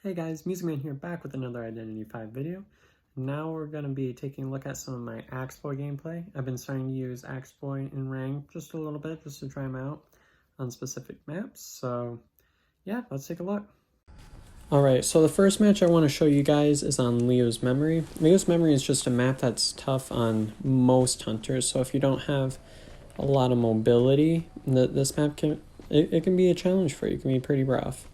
Hey guys, Music Man here, back with another Identity 5 video. Now we're going to be taking a look at some of my Axeboy gameplay. I've been starting to use Axeboy in rank just a little bit, just to try them out on specific maps. So yeah, let's take a look. Alright, so the first match I want to show you guys is on Leo's Memory. Leo's Memory is just a map that's tough on most hunters, so if you don't have a lot of mobility, this map can be a challenge for you. It can be pretty rough.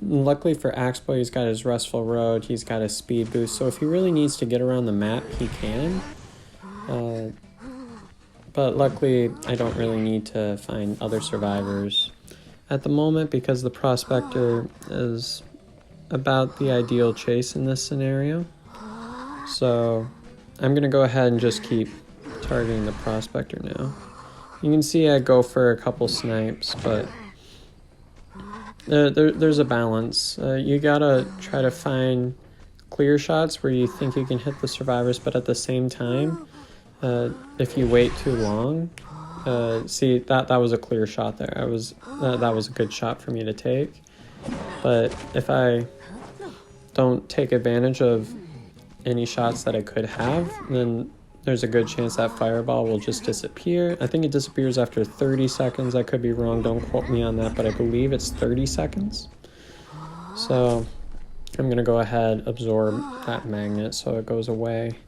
Luckily for Axeboy, he's got his Restful Road, he's got his speed boost, so if he really needs to get around the map, he can. But luckily, I don't really need to find other survivors at the moment because the Prospector is about the ideal chase in this scenario. So I'm going to go ahead and just keep targeting the Prospector now. You can see I go for a couple snipes, but there's a balance. You gotta try to find clear shots where you think you can hit the survivors, but at the same time, if you wait too long, see that was a clear shot there. That was a good shot for me to take. But if I don't take advantage of any shots that I could have, then there's a good chance that fireball will just disappear. I think it disappears after 30 seconds. I could be wrong, don't quote me on that, but I believe it's 30 seconds. So I'm going to go ahead, absorb that magnet so it goes away.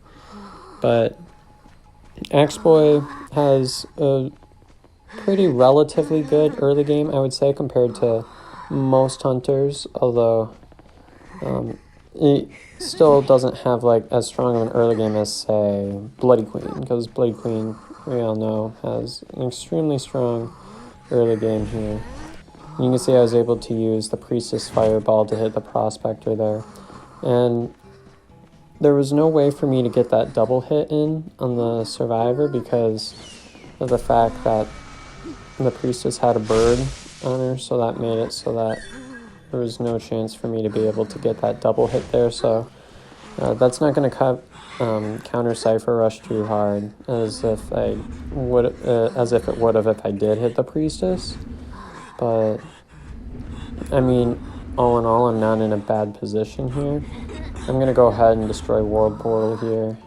But Axeboy has a pretty relatively good early game, I would say, compared to most hunters, although he still doesn't have like as strong of an early game as, say, Bloody Queen, because Bloody Queen, we all know, has an extremely strong early game here. You can see I was able to use the Priestess Fireball to hit the Prospector there, and there was no way for me to get that double hit in on the Survivor because of the fact that the Priestess had a bird on her, so that made it so that there was no chance for me to be able to get that double hit there. So that's not going to counter Cypher Rush too hard, as if it would have if I did hit the Priestess. But I mean, all in all, I'm not in a bad position here. I'm going to go ahead and destroy World Portal here.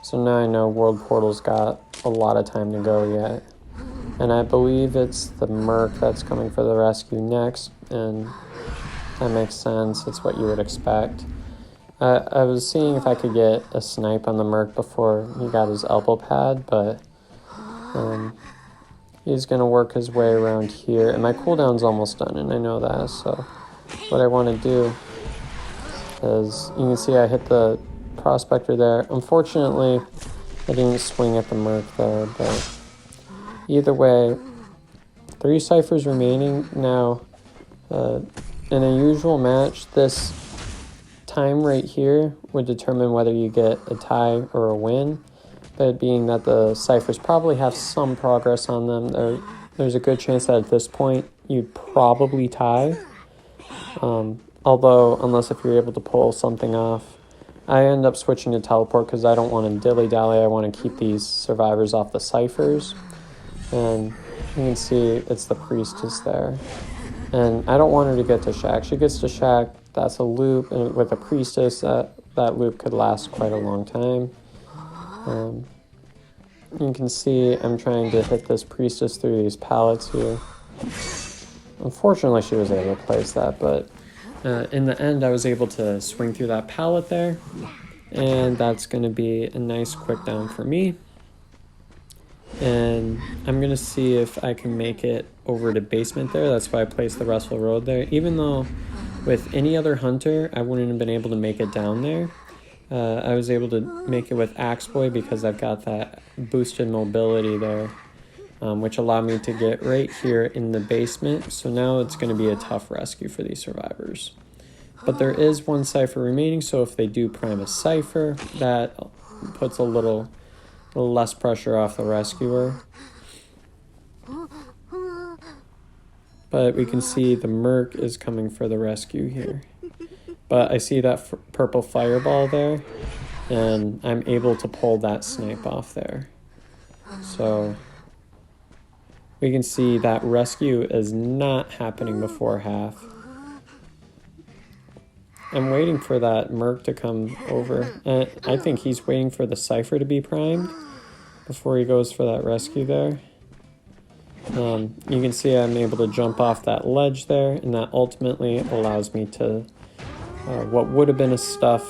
So now I know World Portal's got a lot of time to go yet. And I believe it's the Merc that's coming for the rescue next, and that makes sense. It's what you would expect. I was seeing if I could get a snipe on the Merc before he got his elbow pad, but he's going to work his way around here. And my cooldown's almost done, and I know that. So what I want to do is, you can see I hit the Prospector there. Unfortunately, I didn't swing at the Merc there, but either way, 3 ciphers remaining. Now, in a usual match, this time right here would determine whether you get a tie or a win, but being that the ciphers probably have some progress on them, there's a good chance that at this point you'd probably tie. Although, unless if you're able to pull something off, I end up switching to teleport because I don't want to dilly-dally. I want to keep these survivors off the ciphers. And you can see it's the Priestess there. And I don't want her to get to Shack. She gets to Shack, that's a loop, and with a Priestess, that loop could last quite a long time. You can see I'm trying to hit this Priestess through these pallets here. Unfortunately, she was able to place that, but in the end, I was able to swing through that pallet there, and that's going to be a nice quick down for me. And I'm going to see if I can make it over to basement there. That's why I placed the Restful Road there. Even though with any other hunter, I wouldn't have been able to make it down there. I was able to make it with Axeboy because I've got that boosted mobility there, which allowed me to get right here in the basement. So now it's going to be a tough rescue for these survivors. But there is 1 cipher remaining, so if they do prime a cipher, that puts a little less pressure off the rescuer. But we can see the Merc is coming for the rescue here. But I see that purple fireball there, and I'm able to pull that snipe off there. So we can see that rescue is not happening before half. I'm waiting for that Merc to come over. And I think he's waiting for the Cypher to be primed before he goes for that rescue there. You can see I'm able to jump off that ledge there, and that ultimately allows me to, what would have been a stuff,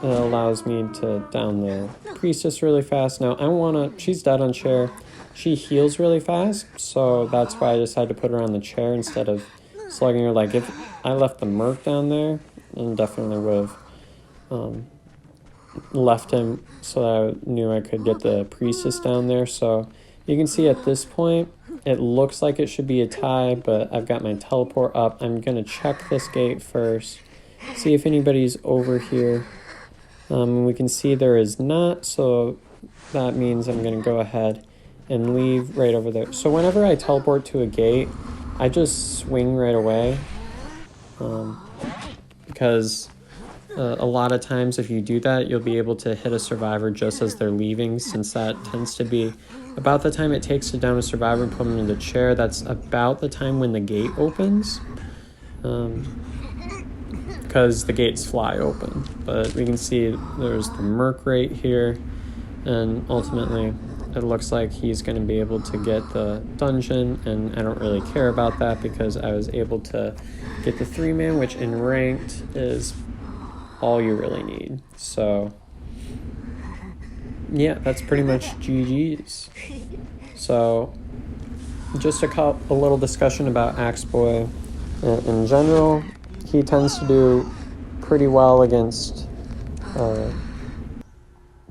it allows me to down the Priestess really fast. Now she's dead on chair. She heals really fast, so that's why I decided to put her on the chair instead of slugging her. Like, if I left the Merc down there, then definitely would have left him so that I knew I could get the Priestess down there. So you can see at this point, it looks like it should be a tie, but I've got my teleport up. I'm going to check this gate first, see if anybody's over here. We can see there is not, so that means I'm going to go ahead and leave right over there. So whenever I teleport to a gate, I just swing right away, because a lot of times if you do that, you'll be able to hit a survivor just as they're leaving, since that tends to be about the time it takes to down a survivor and put them in the chair. That's about the time when the gate opens, because the gates fly open. But we can see there's the Merc right here, and ultimately it looks like he's going to be able to get the dungeon, and I don't really care about that because I was able to get the 3-man, which in ranked is all you really need. So yeah, that's pretty much GG's. So just a little discussion about Axeboy in general. He tends to do pretty well against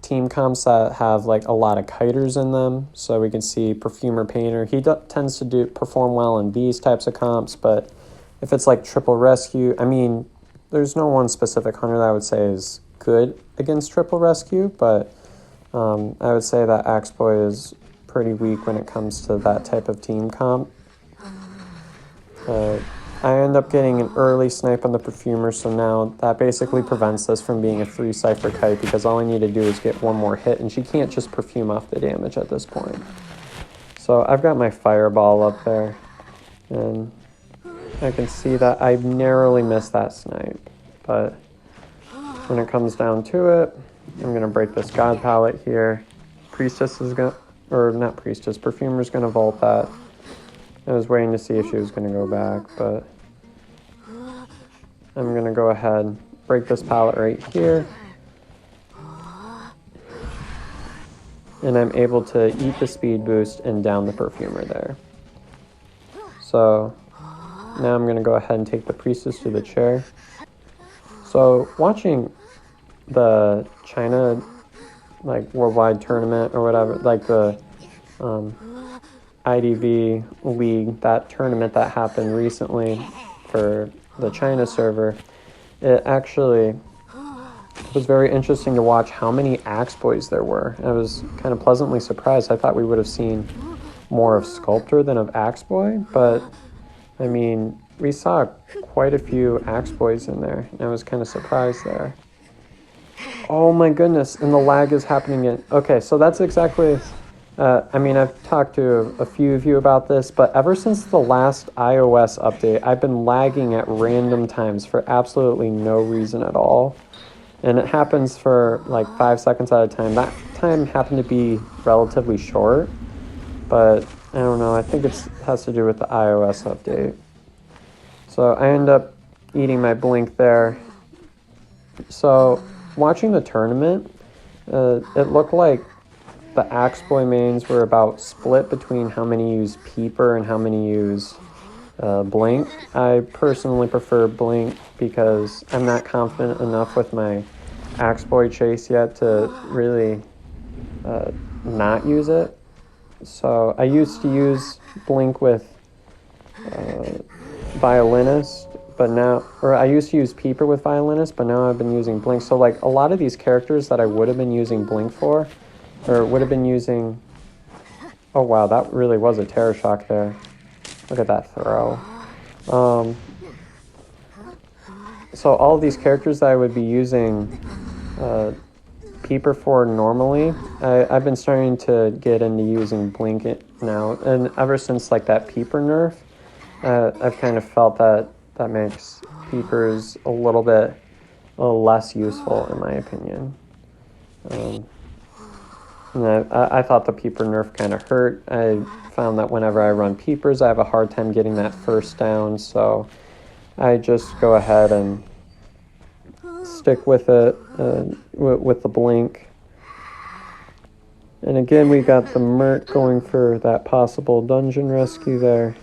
team comps that have like a lot of kiters in them. So we can see Perfumer Painter. He tends to perform well in these types of comps, but if it's like triple rescue, I mean, there's no one specific hunter that I would say is good against triple rescue, but I would say that Axeboy is pretty weak when it comes to that type of team comp. I end up getting an early snipe on the Perfumer, so now that basically prevents us from being a 3 Cypher kite, because all I need to do is get one more hit, and she can't just perfume off the damage at this point. So I've got my Fireball up there, and I can see that I narrowly missed that snipe, but when it comes down to it, I'm going to break this God Palette here. Priestess is going to, or not Priestess, Perfumer's going to vault that. I was waiting to see if she was going to go back, but I'm going to go ahead, break this pallet right here. And I'm able to eat the speed boost and down the Perfumer there. So now I'm going to go ahead and take the Priestess to the chair. So watching the China like worldwide tournament or whatever, like the IDV league, that tournament that happened recently for the China server, it actually was very interesting to watch how many Axeboys there were. I was kind of pleasantly surprised. I thought we would have seen more of Sculptor than of Axeboy, but I mean, we saw quite a few Axeboys in there, and I was kind of surprised there. Oh my goodness, and the lag is happening in... Okay, so that's exactly... I mean, I've talked to a few of you about this, but ever since the last iOS update, I've been lagging at random times for absolutely no reason at all. And it happens for like 5 seconds at a time. That time happened to be relatively short, but I don't know, I think it has to do with the iOS update. So I end up eating my blink there. So watching the tournament, it looked like the Axeboy mains were about split between how many use Peeper and how many use Blink. I personally prefer Blink because I'm not confident enough with my Axeboy chase yet to really not use it. So I used to use Blink with Violinist, but now, or I used to use Peeper with Violinist, but now I've been using Blink. So like a lot of these characters that I would have been using Blink for, or would have been using... Oh wow, that really was a Terror Shock there. Look at that throw. So all of these characters that I would be using Peeper for normally, I've been starting to get into using Blink now. And ever since like that Peeper nerf, I've kind of felt that that makes peepers a little less useful, in my opinion. And I thought the peeper nerf kind of hurt. I found that whenever I run peepers, I have a hard time getting that first down, so I just go ahead and stick with it, with the blink. And again, we got the Merc going for that possible dungeon rescue there.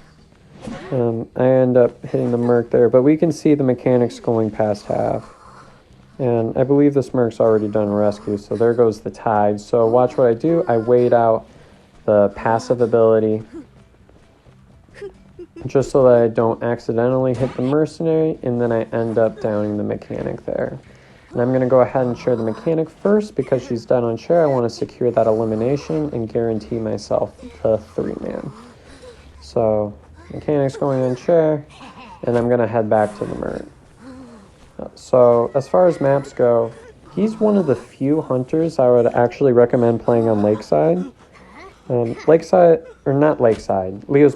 I end up hitting the Merc there, but we can see the mechanics going past half. And I believe this Merc's already done a rescue, so there goes the tide. So watch what I do. I wait out the passive ability just so that I don't accidentally hit the mercenary, and then I end up downing the mechanic there. And I'm going to go ahead and share the mechanic first because she's dead on share. I want to secure that elimination and guarantee myself the 3-man. So mechanic's going on share, and I'm going to head back to the Merc. So as far as maps go, he's one of the few hunters I would actually recommend playing on Lakeside. Leo's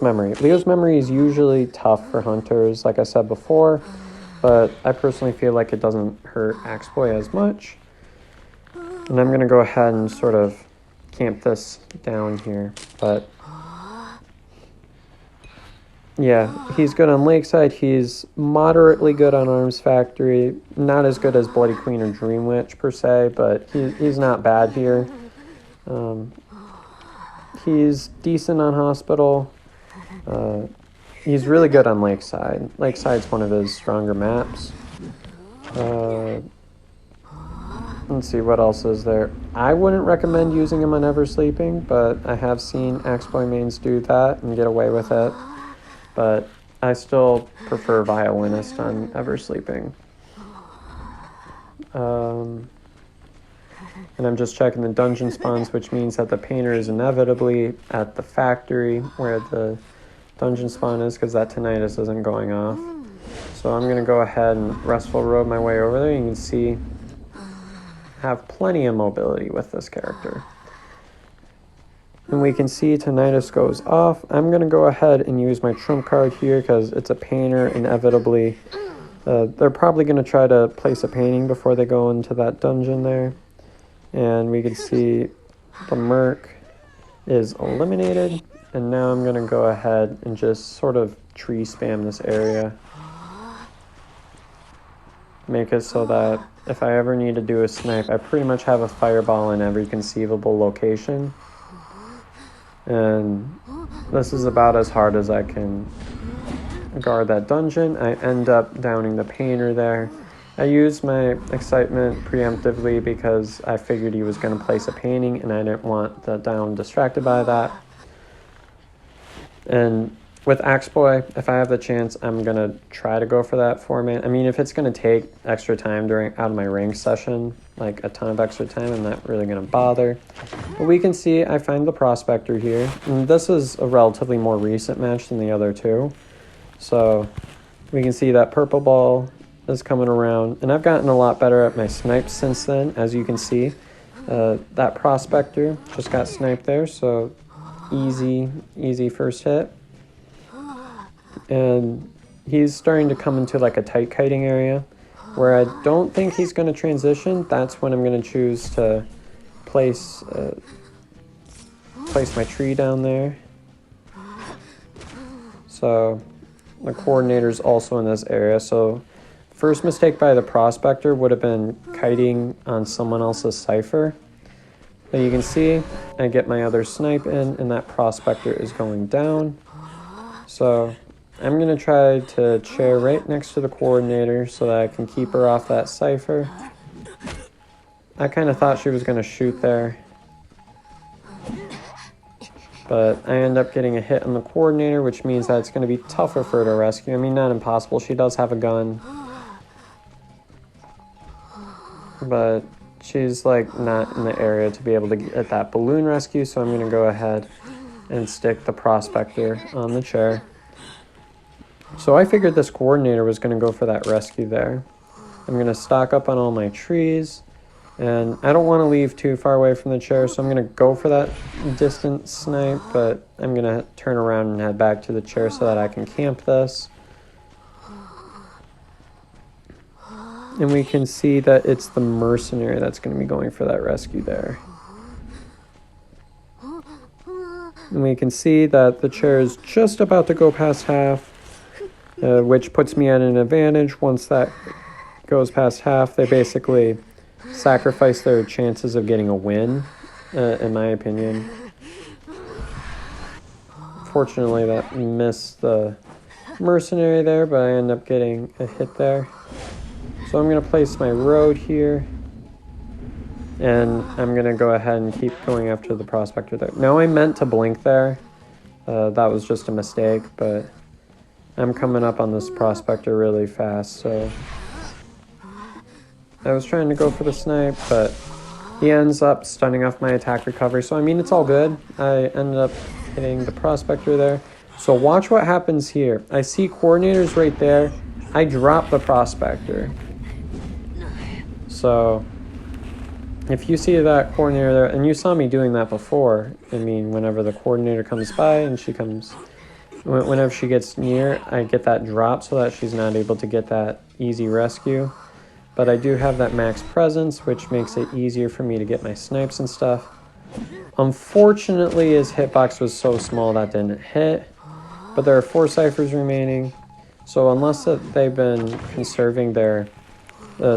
Memory. Leo's Memory is usually tough for hunters, like I said before, but I personally feel like it doesn't hurt Axboy as much. And I'm going to go ahead and sort of camp this down here, but yeah, he's good on Lakeside. He's moderately good on Arms Factory. Not as good as Bloody Queen or Dream Witch per se, but he's not bad here. He's decent on Hospital. He's really good on Lakeside. Lakeside's one of his stronger maps. Let's see, what else is there? I wouldn't recommend using him on Eversleeping, but I have seen Axboy mains do that and get away with it. But I still prefer Violinist on Eversleeping. And I'm just checking the dungeon spawns, which means that the painter is inevitably at the factory where the dungeon spawn is, because that tinnitus isn't going off. So I'm going to go ahead and Restful Road my way over there. You can see I have plenty of mobility with this character. And we can see tinnitus goes off. I'm going to go ahead and use my trump card here because it's a painter inevitably. They're probably going to try to place a painting before they go into that dungeon there. And we can see the Merc is eliminated. And now I'm going to go ahead and just sort of tree spam this area. Make it so that if I ever need to do a snipe, I pretty much have a fireball in every conceivable location. And this is about as hard as I can guard that dungeon. I end up downing the painter there. I used my excitement preemptively because I figured he was going to place a painting and I didn't want the down distracted by that. And with Axboy, if I have the chance, I'm going to try to go for that 4-man. I mean, if it's going to take extra time out of my rank session, like a ton of extra time, I'm not really going to bother. But we can see I find the Prospector here. And this is a relatively more recent match than the other two. So we can see that purple ball is coming around. And I've gotten a lot better at my snipes since then, as you can see. That Prospector just got sniped there, so easy first hit. And he's starting to come into like a tight kiting area where I don't think he's going to transition. That's when I'm going to choose to place my tree down there. So the coordinator's also in this area. So first mistake by the Prospector would have been kiting on someone else's cipher. But you can see I get my other snipe in and that Prospector is going down. So I'm going to try to chair right next to the coordinator so that I can keep her off that cipher. I kind of thought she was going to shoot there, but I end up getting a hit on the coordinator, which means that it's going to be tougher for her to rescue. I mean, not impossible. She does have a gun, but she's like not in the area to be able to get that balloon rescue, so I'm going to go ahead and stick the Prospector on the chair. So I figured this coordinator was going to go for that rescue there. I'm going to stock up on all my trees, and I don't want to leave too far away from the chair, so I'm going to go for that distant snipe, but I'm going to turn around and head back to the chair so that I can camp this. And we can see that it's the mercenary that's going to be going for that rescue there. And we can see that the chair is just about to go past half, which puts me at an advantage. Once that goes past half, they basically sacrifice their chances of getting a win, in my opinion. Fortunately, that missed the mercenary there, but I end up getting a hit there. So I'm going to place my road here, and I'm going to go ahead and keep going after the prospector there. No, I meant to blink there. That was just a mistake, but I'm coming up on this prospector really fast, so I was trying to go for the snipe, but he ends up stunning off my attack recovery. So, I mean, it's all good. I ended up hitting the prospector there. So watch what happens here. I see coordinators right there. I drop the prospector. So if you see that coordinator there, and you saw me doing that before, I mean, whenever the coordinator comes by and she comes, whenever she gets near, I get that drop so that she's not able to get that easy rescue. But I do have that max presence, which makes it easier for me to get my snipes and stuff. Unfortunately, his hitbox was so small that didn't hit. But there are 4 ciphers remaining. So unless they've been conserving their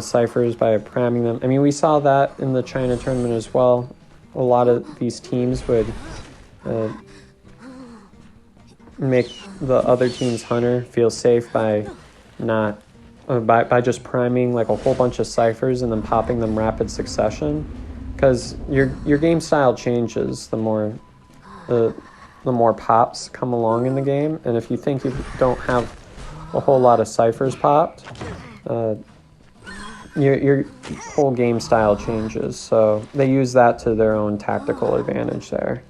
ciphers by priming them. I mean, we saw that in the China tournament as well. A lot of these teams would make the other team's hunter feel safe by not by just priming like a whole bunch of ciphers and then popping them rapid succession, because your game style changes the more pops come along in the game, and if you think you don't have a whole lot of ciphers popped, your whole game style changes. So they use that to their own tactical advantage there,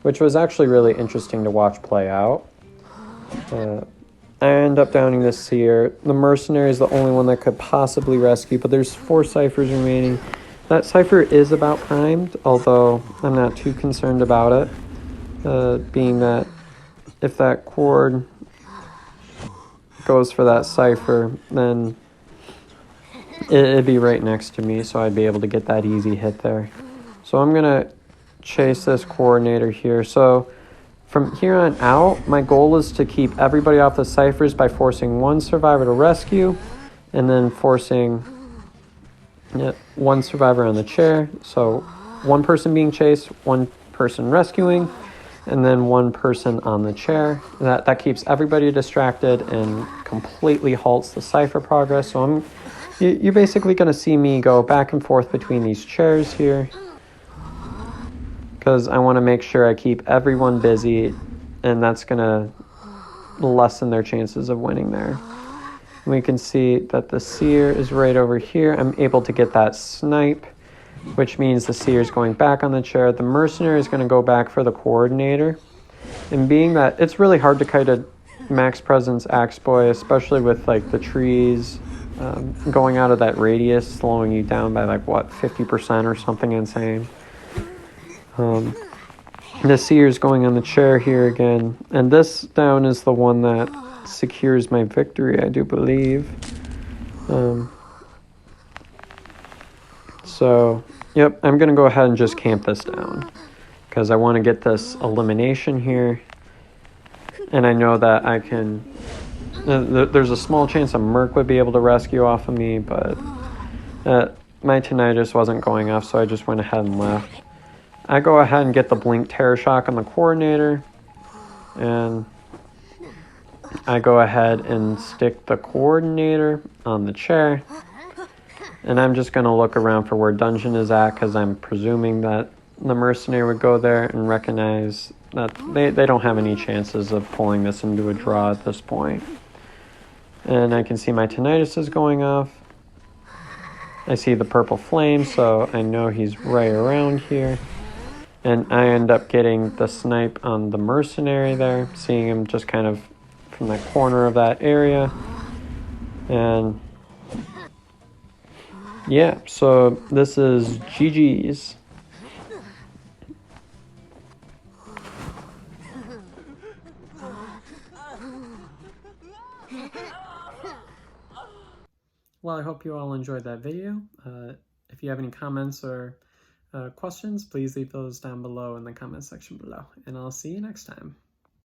which was actually really interesting to watch play out. I end up downing this seer. The mercenary is the only one that could possibly rescue, but there's 4 ciphers remaining. That cipher is about primed, although I'm not too concerned about it, being that if that cord goes for that cipher, then it'd be right next to me, so I'd be able to get that easy hit there. So I'm going to chase this coordinator here. So from here on out, my goal is to keep everybody off the ciphers by forcing 1 survivor to rescue, and then forcing 1 survivor on the chair. So 1 person being chased, 1 person rescuing, and then 1 person on the chair. That keeps everybody distracted and completely halts the cipher progress. So you're basically going to see me go back and forth between these chairs here, because I want to make sure I keep everyone busy, and that's going to lessen their chances of winning there. We can see that the seer is right over here. I'm able to get that snipe, which means the seer is going back on the chair. The mercenary is going to go back for the coordinator. And being that it's really hard to kite a max presence axe boy, especially with like the trees going out of that radius, slowing you down by like what, 50% or something insane. The seer's going on the chair here again, and this down is the one that secures my victory, I do believe. So, yep, I'm going to go ahead and just camp this down, because I want to get this elimination here, and I know that I can... there's a small chance a merc would be able to rescue off of me, but my tinnitus wasn't going off, so I just went ahead and left. I go ahead and get the blink terror shock on the coordinator, and I go ahead and stick the coordinator on the chair, and I'm just going to look around for where dungeon is at, because I'm presuming that the mercenary would go there and recognize that they don't have any chances of pulling this into a draw at this point. And I can see my tinnitus is going off. I see the purple flame, so I know he's right around here. And I end up getting the snipe on the mercenary there, seeing him just kind of from the corner of that area. And yeah, so this is GG's. Well, I hope you all enjoyed that video. If you have any comments or questions, please leave those down below in the comment section below, and I'll see you next time.